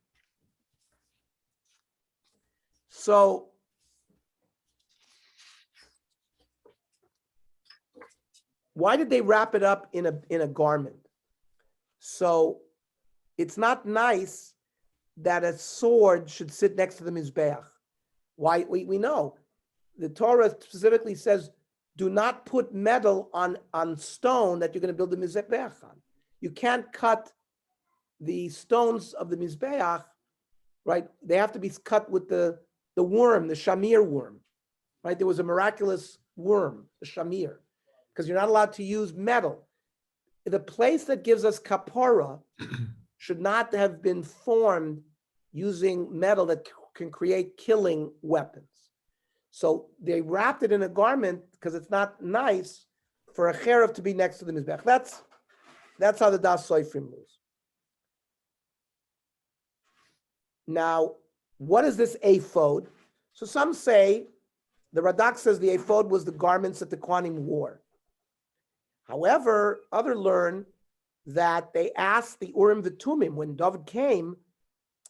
So why did they wrap it up in a garment? So it's not nice that a sword should sit next to the mizbeach. Why? We know the Torah specifically says, do not put metal on stone that you're going to build the mizbeach on. You can't cut the stones of the mizbeach, right? They have to be cut with the worm, the shamir worm, right? There was a miraculous worm, the shamir, because you're not allowed to use metal. The place that gives us kapara should not have been formed using metal that can create killing weapons. So they wrapped it in a garment because it's not nice for a cherub to be next to the mizbech. That's how the Das Soifrim moves. Now, what is this ephod? So some say, the Radak says the ephod was the garments that the Kohanim wore. However, others learn that they asked the Urim V'Tumim when David came.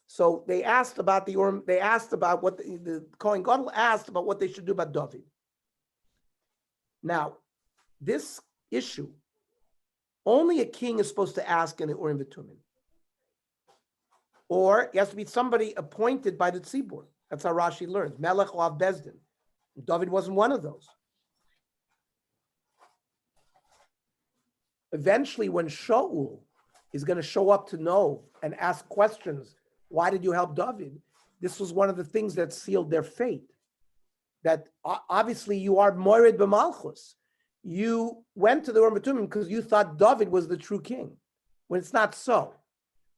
So they asked about the Urim. They asked about what the Kohen Gadol asked about what they should do about David. Now, this issue, only a king is supposed to ask in the Urim V'Tumim, or it has to be somebody appointed by the Tzibur. That's how Rashi learns. Melech or Bezdin. David wasn't one of those. Eventually, when Shaul is going to show up to Nov and ask questions, why did you help David? This was one of the things that sealed their fate. That obviously you are Moired b'Malchus. You went to the Urim V'Tumim because you thought David was the true king, when it's not so.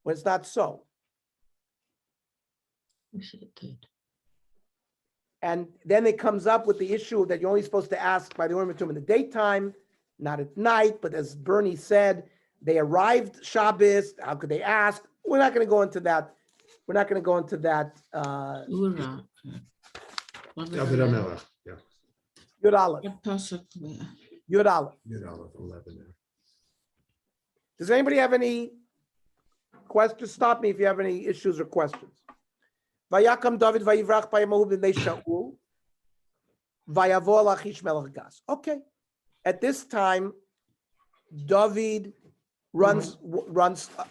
When it's not so. And then it comes up with the issue that you're only supposed to ask by the Urim V'Tumim in the daytime, not at night. But as Bernie said, they arrived Shabbos. How could they ask? We're not going to go into that. We're not going to go into that. David HaMelech, yeah. Yud Aleph. Yud Aleph. Yud Aleph, 11 there. Does anybody have any questions? Stop me if you have any issues or questions. Vayakam David vayivrach b'yamahu b'nei Shaul vayavo al Achish melech gas. Okay. At this time, David runs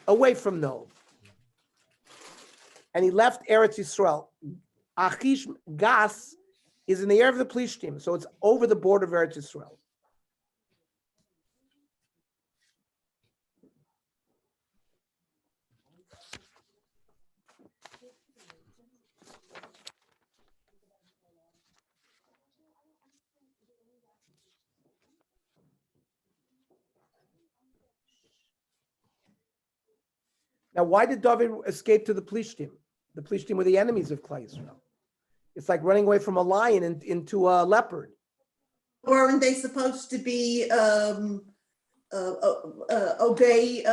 away from Nov. And he left Eretz Yisrael. Achish Gas is in the area of the Plishtim, so it's over the border of Eretz Yisrael. Now, why did David escape to the Plishtim? The Plishtim were the enemies of Klal Yisrael. It's like running away from a lion into a leopard. Weren't they supposed to be obey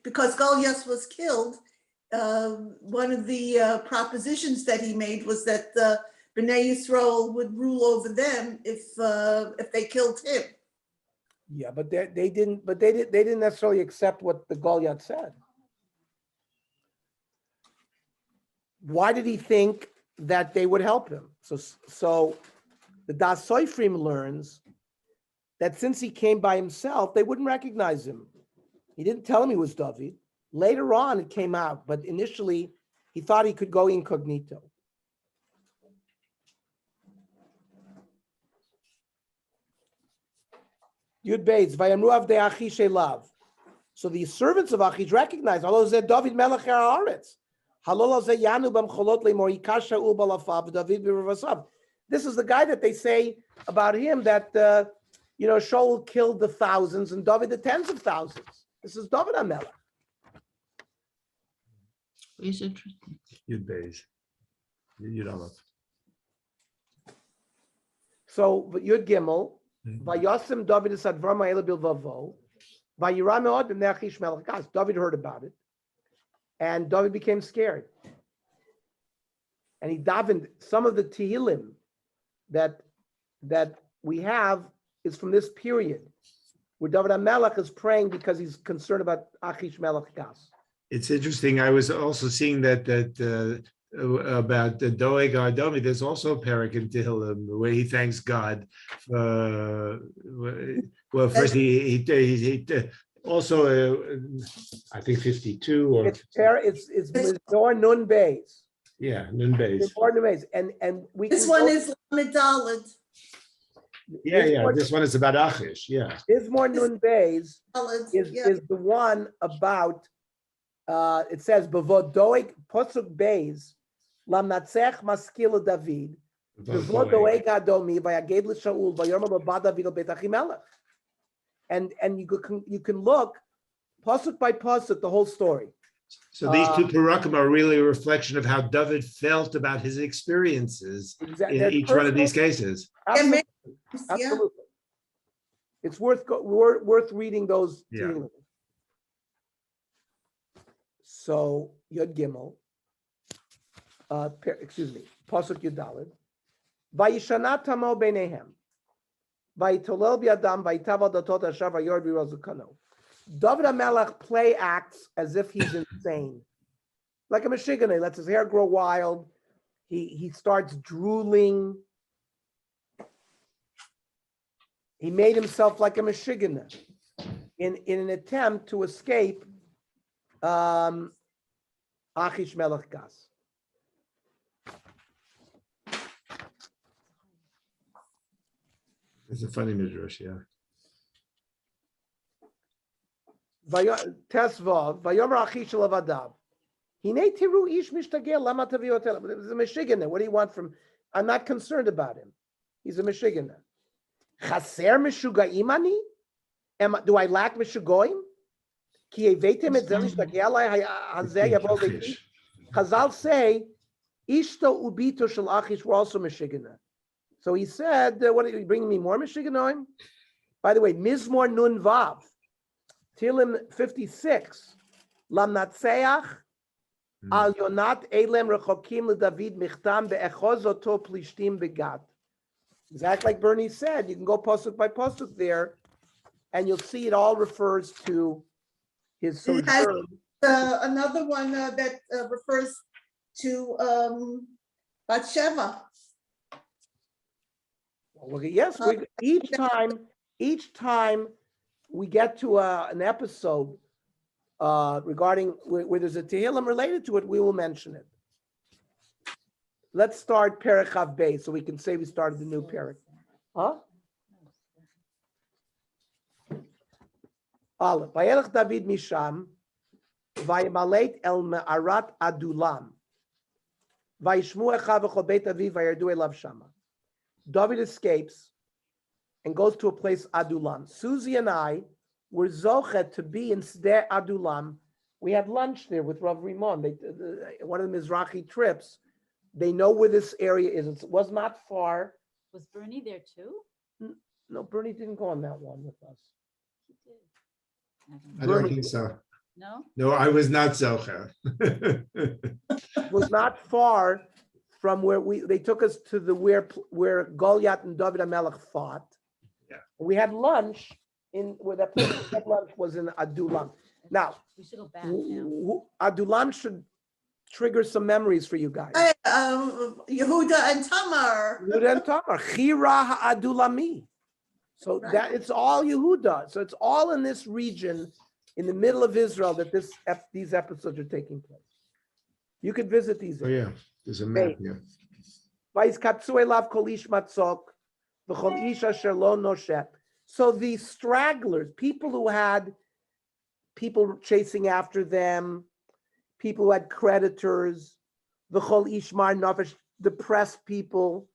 because Goliath was killed? One of the propositions that he made was that Bnei Yisrael would rule over them if they killed him. Yeah, but they didn't. But they didn't necessarily accept what the Goliath said. Why did he think that they would help him? So the Das Soifrim learns that since he came by himself, they wouldn't recognize him. He didn't tell him he was David. Later on, it came out, but initially, he thought he could go incognito. Yud Beis, Vayamru avdei Achish elav. So the servants of Achish recognized, although said David Melech Haaretz. This is the guy that they say about him that Shaul killed the thousands and David the tens of thousands. This is David HaMelech. Is it written? Yud Beis. Yud Aleph. So Yud Gimel, Vayosim David is advar ma'ela bilvavo, Vayira me'od b'nei Achish melech gas. David heard about it. And David became scared. And he davened. Some of the Tehillim that we have is from this period, where David HaMelech is praying because he's concerned about Achish Melech Gas. It's interesting. I was also seeing that about the Doeg Adomi. There's also a parak in Tehillim where he thanks God. Well, first he also I think 52 or It's Mizmor Nun Beis. yeah, Nun Beis. Mizmor Nun Beis, and we. This can one go- is Lamed Yeah. This one is about Achish. Yeah. Mizmor Nun Beis Dalet. is the one about. It says Bavod Doeg Posuk Beis Lam Natzech Maskil David Bavod Doeg Adomi Vayaged LeShaul Vayom Baba David Beit Achimelech. And you can look pasuk by pasuk the whole story. So these two parakim are really a reflection of how David felt about his experiences Exactly. in each one of these cases. Absolutely. Yeah. Absolutely. It's worth reading those. Yeah. Tehillim. So Yod Gimel, excuse me, pasuk Yud Daled. Vayishana tamo beinehem. Vayitolel biadam vayitav datot asher vayor birazukano. David HaMelech play acts as if he's insane, like a Michigan. He lets his hair grow wild. He starts drooling. He made himself like a Michigan in an attempt to escape Achish Melech Gas. It's a funny midrash, yeah. Tesvav, Vayomer Achish Lavadav. Hine tiru ish mishtagel lama taviotel. It's a Michiganer. What do you want from? I'm not concerned about him. He's a Michiganer. Chaser mishugaim ani? Do I lack mishugoim? Ki evetem et zel mishtagel hazeh yavol beiti. Chazal say, ishto ubito shel Achish were also Michiganer. So he said, what are you bringing me more Michiganoim? By the way, Mizmor Nun Vav, Tehillim 56, Lam Natseach, Al Yonat Elem Rechokim LeDavid Michtam Be'echoz Oto Plishtim Begat. Exactly like Bernie said, you can go pasuk by pasuk there, and you'll see it all refers to his sojourn. Another one that refers to Bathsheba. Yes, each time we get to an episode regarding where there's a Tehillim related to it, we will mention it. Let's start Perek Chav Beis, so we can say we started the new Perek. Huh? Aleph. Vayelech David Misham, Vayimalet El Me'arat Adulam, Vayishmu Echav V'chol Beit Aviv Vayardu Elav Shama. David escapes and goes to a place Adulam. Susie and I were zochet to be in Sder Adulam. We had lunch there with Rav Rimon. One of the Mizrahi trips. They know where this area is. It was not far. Was Bernie there too? No, Bernie didn't go on that one with us. He did. I don't think so. No? No, I was not Zocher. It was not far from where they took us to the where Goliath and David HaMelech fought. Yeah. We had lunch where that place we had lunch was in Adulam. Now, We should go back now. Adulam should trigger some memories for you guys. Yehuda and Tamar. Yehuda and Tamar, Chira Adulami. So Right. that it's all Yehuda. So it's all in this region, in the middle of Israel, that these episodes are taking place. You could visit these. Oh yeah, there's a map here. So the stragglers, people who had people chasing after them, people who had creditors, v'chol ishmar nafesh, depressed people,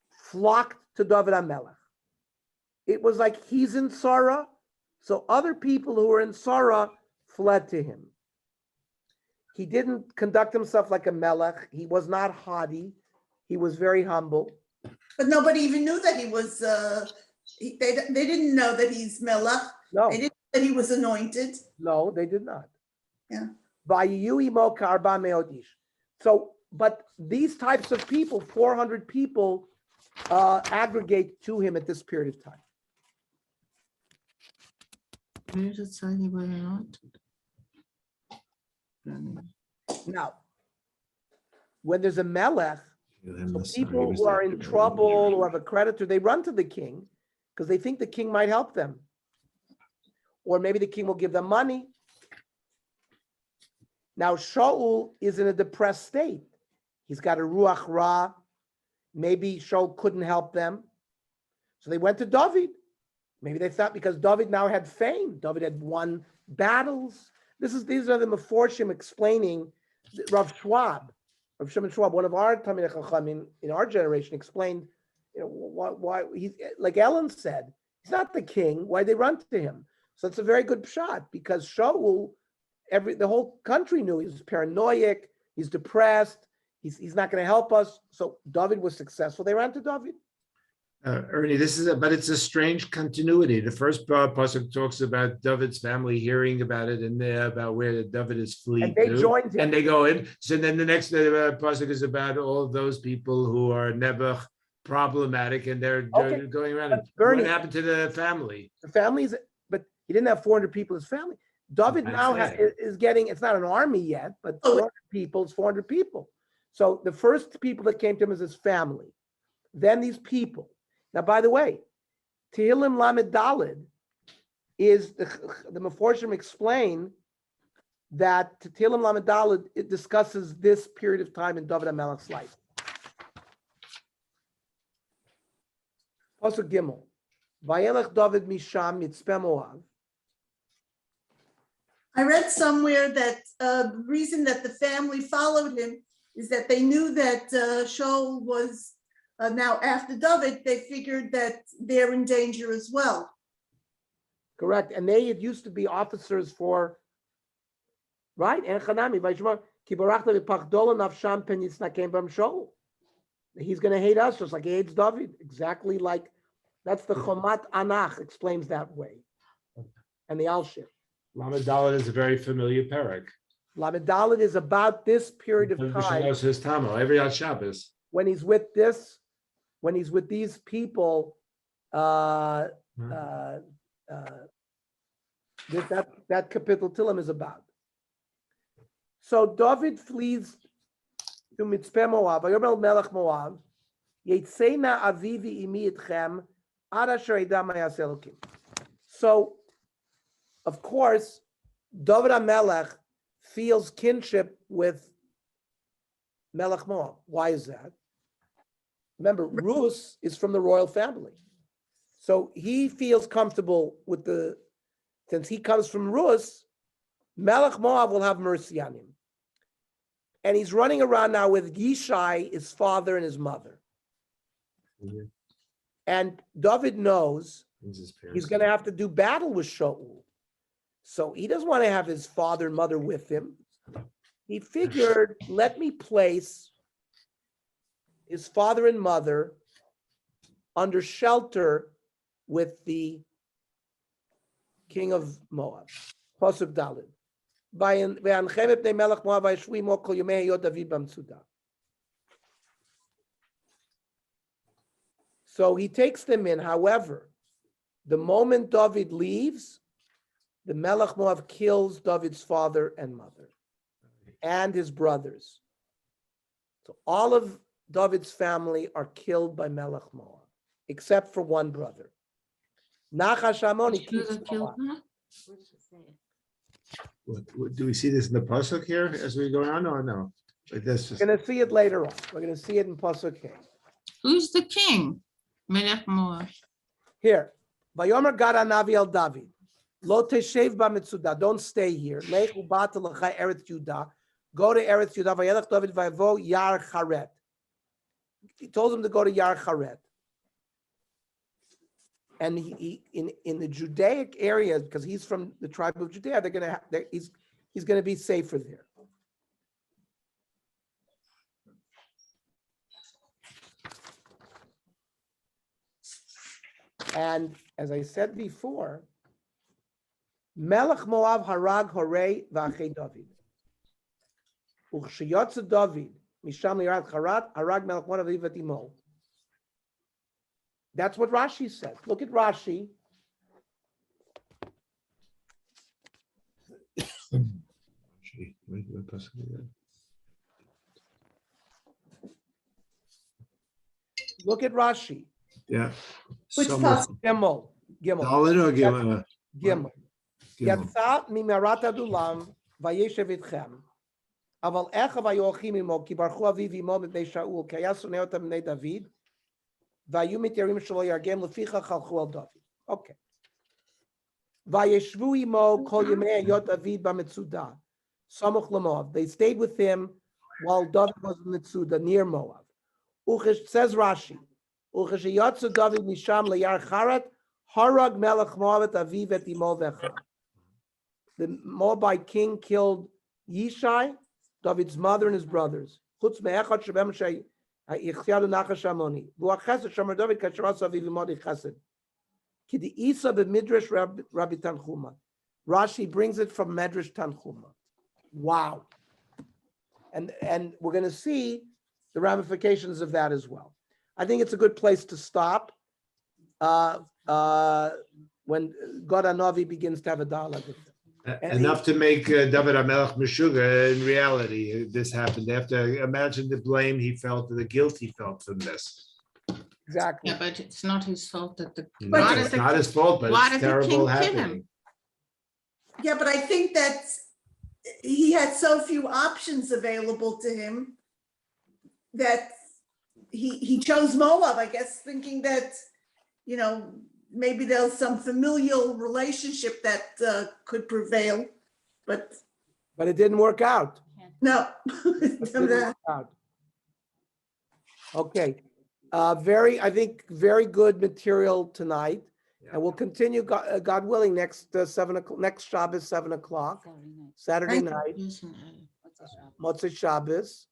flocked to David HaMelech. It was like he's in Sarah, so other people who were in Sarah fled to him. He didn't conduct himself like a melech. He was not haughty. He was very humble. But nobody even knew that he was, they didn't know that he's Melech. No, They didn't know that he was anointed. no, they did not. Yeah. So, but these types of people, 400 people, aggregate to him at this period of time. Where does it say they were not? Now, when there's a melech, so So people who are in trouble or have a creditor, they run to the king because they think the king might help them. Or maybe the king will give them money. Now, Shaul is in a depressed state. He's got a ruach ra. Maybe Shaul couldn't help them. So they went to David. Maybe they thought because David now had fame. David had won battles. These are the Meforshim explaining Rav Schwab. Rav Shimon Schwab, one of our Talmidei Chachamim in our generation, explained, why he's like Ellen said, he's not the king. Why they run to him? So it's a very good shot because Shaul, the whole country knew he was paranoid. He's depressed. He's not going to help us. So David was successful. They ran to David. Ernie, but it's a strange continuity. The first pasuk talks about David's family hearing about it, and there about where David is fleeing And they to, joined him. and they go in. So then the next pasuk is about all of those people who are never problematic, and they're going around. But Bernie, what happened to the family? The families, but he didn't have 400 people in his family. David now is getting, it's not an army yet, but 400 people is 400 people. So the first people that came to him is his family. Then these people. Now, by the way, Tehillim Lamed Daled is the Meforshim explain that Tehillim Lamed Daled, it discusses this period of time in David HaMelech's life. Pasuk Gimel. Vayelech David Misham Mitzpeh Moav. I read somewhere that the reason that the family followed him is that they knew that Shaul was now after David, they figured that they're in danger as well. Correct. And they used to be officers for, right? And Chanami, he's going to hate us just like he hates David. Exactly like, that's the Chomat Anach explains that way. And the Al-Shir. Lamed Dalet is a very familiar parak. Lamed Dalet is about this period of time. His Tamo, every Shabbos. When he's with these people, that capital Tillim is about. So David flees to Mitzpeh Moab. Vayomer Melech Moab, Yetzena avivi imi itchem ad asher yedam ma yaseh Elokim. So, of course, David HaMelech feels kinship with Melech Moab. Why is that? Remember, Rus is from the royal family. So he feels comfortable with since he comes from Rus, Melech Moab will have mercy on him. And he's running around now with Yishai, his father and his mother. Mm-hmm. And David knows he's going to have to do battle with Shaul. So he doesn't want to have his father and mother with him. He figured, let me place his father and mother under shelter with the king of Moab. Pasuk Daled. So he takes them in. However, the moment David leaves, the Melech Moab kills David's father and mother and his brothers. So all of David's family are killed by Melech Moab, except for one brother. Nachash Amoni keeps Moab. Where does it say it? Do we see this in the pasuk here as we go on, or no? Like this We're going to see it later on. We're going to see it in Pasuk K. Who's the king? Melech Moab. Here, Vayomer Gad Navi El David, Lo Teshev B'Mitzuda. Don't stay here. Lech Ubat L'Chai Eretz Yudah. Go to Eretz Yudah. Vayelech David Vayvo Yar Charet. He told him to go to Yar Charet. And he in the Judaic area, because he's from the tribe of Judea, he's going to be safer there. And as I said before, Melech Moab harag horei v'achei David. Uchshiyotze David misham lirat charat harag Melech Moab v'yivat imo. That's what Rashi says. Look at Rashi. Look at Rashi. Yeah. Which Somewhere- possible? Gimel. Dalet or Gimel? Gimel. Gimel. יצא ממערת הדולם וישב איתכם. אבל איך היו הולכים עמו כי ברחו אביו עמו מפני שאול כי היה שונא אותם בני דוד והיו מתיירים שלא ירגם לפיכך הלכו על דוד. אוקיי. וישבו עמו כל ימי היות דוד במצודה סמוך למואב. They stayed with him while David was in Mitzuda near Moab. Says Rashi, וכשיצא דוד משם ליער חרת הרג מלך מואב את אביו ואת אמו ואחיו. The Moabite king killed Yishai, David's mother and his brothers. חוץ מאחד שבהם שהחיה לנחש המוני. והוא החסד שמר דוד כאשר עשה אביו ומאוד חסד. כי דאיסא במדרש רבי תנחומא. Rashi brings it from Medrash Tanchuma. Wow. And we're going to see the ramifications of that as well. I think it's a good place to stop when God Hanavi begins to have a dialogue with them. Enough to make David HaMelech Meshuga. In reality, this happened. They have to imagine the blame he felt, the guilt he felt from this. Exactly. Yeah, but it's not his fault that the. No, why it's does the not king- his fault, but why it's did the terrible king kill happening. him? Yeah, but I think that he had so few options available to him that he chose Moab, I guess, thinking that, you know, maybe there's some familial relationship that could prevail, but But it didn't work out. no. It didn't work out. Okay. I think very good material tonight. Yeah. And we'll continue, God willing, next 7 o'clock, next Shabbos, 7 o'clock, Saturday night, Motzei Shabbos.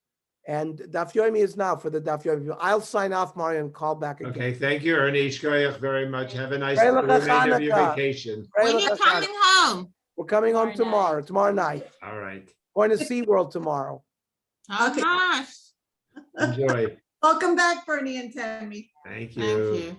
And Daf Yomi is now for the Daf Yomi. I'll sign off, Mario, and call back again. Okay, thank you, Ernie Shkoyach, very much. Have a nice Pray remainder of your Chanukah. vacation. When you're coming home. We're coming home tomorrow night. All right, Going to SeaWorld tomorrow. Oh, Okay. nice. enjoy. Welcome back, Bernie and Tammy. Thank Thank you. you.